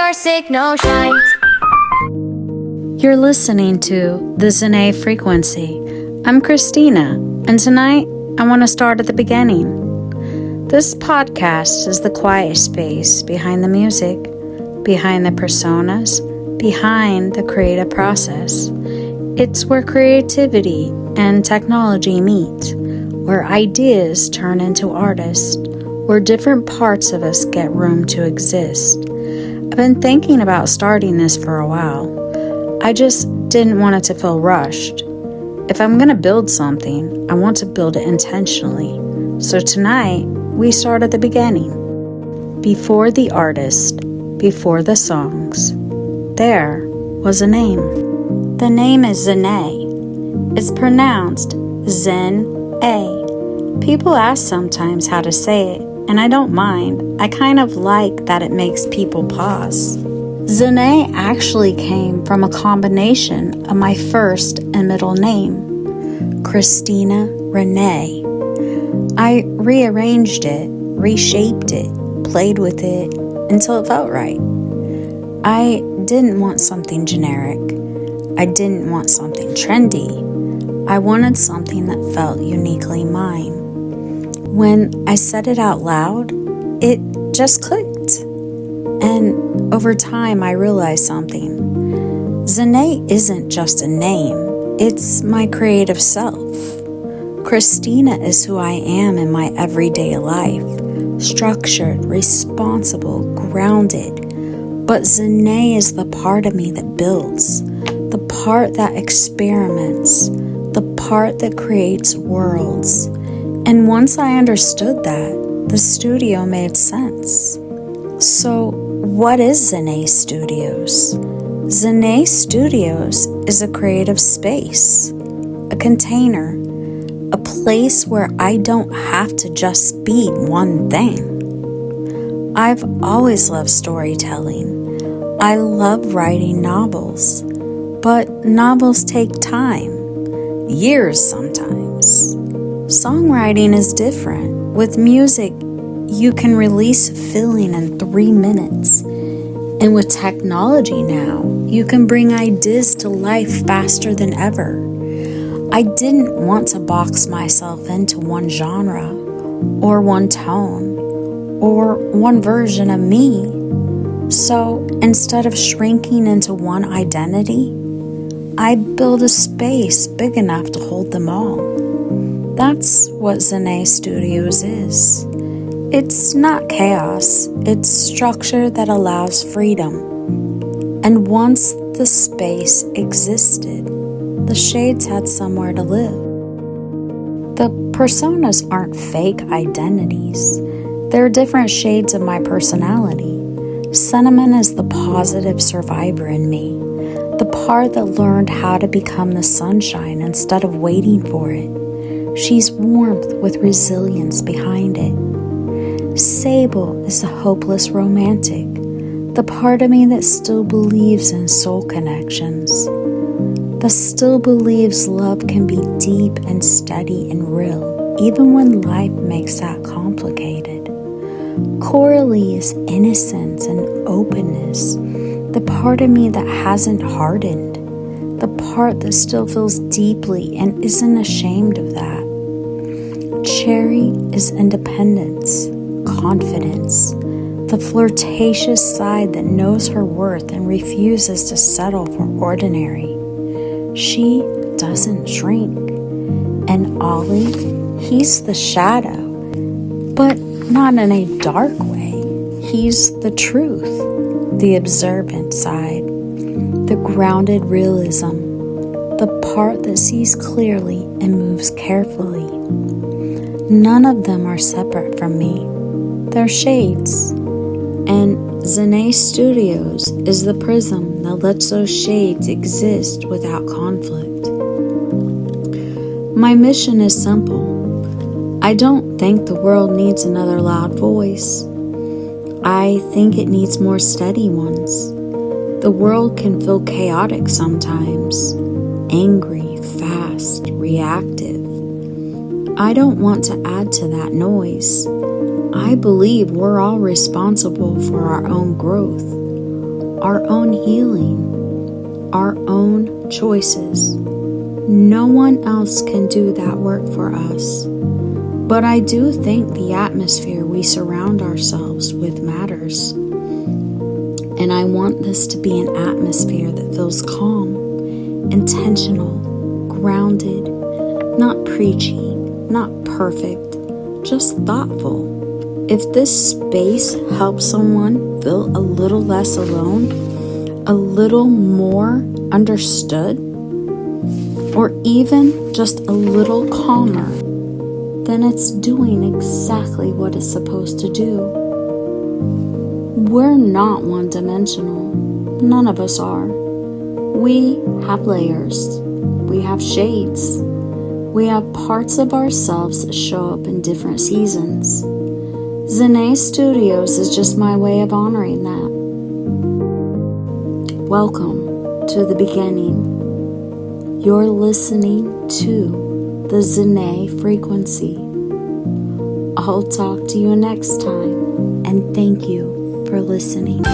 your signal shines. You're listening to the Xinae Frequency. I'm Christina, and tonight I want to start at the beginning. This podcast is the quiet space behind the music, behind the personas, behind the creative process. It's where creativity and technology meet, where ideas turn into artists, where different parts of us get room to exist. I've been thinking about starting this for a while. I just didn't want it to feel rushed. If I'm going to build something, I want to build it intentionally. So tonight, we start at the beginning. Before the artist, before the songs, there was a name. The name is Xinae. It's pronounced Zen-A. People ask sometimes how to say it, and I don't mind. I kind of like that it makes people pause. Xinae actually came from a combination of my first and middle name, Christina Renee. I rearranged it, reshaped it, played with it until it felt right. I didn't want something generic. I didn't want something trendy. I wanted something that felt uniquely mine. When I said it out loud, it just clicked. And over time, I realized something. Xinae isn't just a name, it's my creative self. Christina is who I am in my everyday life, structured, responsible, grounded. But Xinae is the part of me that builds, the part that experiments, the part that creates worlds. And once I understood that, the studio made sense. So, what is Xinae Studios? Xinae Studios is a creative space, a container, a place where I don't have to just be one thing. I've always loved storytelling. I love writing novels, but novels take time, years sometimes. Songwriting is different. With music, you can release a feeling in 3 minutes. And with technology now, you can bring ideas to life faster than ever. I didn't want to box myself into one genre, or one tone, or one version of me. So instead of shrinking into one identity, I built a space big enough to hold them all. That's what Xinae Studios is. It's not chaos, it's structure that allows freedom. And once the space existed, the shades had somewhere to live. The personas aren't fake identities. They're different shades of my personality. Sentiment is the positive survivor in me, the part that learned how to become the sunshine instead of waiting for it. She's warmth with resilience behind it. Sable is the hopeless romantic, the part of me that still believes in soul connections, that still believes love can be deep and steady and real, even when life makes that complicated. Coralie is innocence and openness, the part of me that hasn't hardened, the part that still feels deeply and isn't ashamed of that. Cherry is independence, confidence, the flirtatious side that knows her worth and refuses to settle for ordinary. She doesn't shrink. And Ollie, he's the shadow, but not in a dark way. He's the truth, the observant side, the grounded realism, the part that sees clearly and moves carefully. None of them are separate from me. They're shades. And Xinae Studios is the prism that lets those shades exist without conflict. My mission is simple. I don't think the world needs another loud voice. I think it needs more steady ones. The world can feel chaotic sometimes, angry, fast, reactive. I don't want to add to that noise. I believe we're all responsible for our own growth. our own healing, our own choices. No one else can do that work for us. But I do think the atmosphere we surround ourselves with matters. And I want this to be an atmosphere that feels calm, intentional, grounded, not preachy, not perfect, just thoughtful. If this space helps someone feel a little less alone, a little more understood, or even just a little calmer, then it's doing exactly what it's supposed to do. We're not one-dimensional. None of us are. We have layers. We have shades. We have parts of ourselves that show up in different seasons. Xinae Studios is just my way of honoring that. Welcome to the beginning. You're listening to the Xinae Frequency. I'll talk to you next time, and thank you for listening.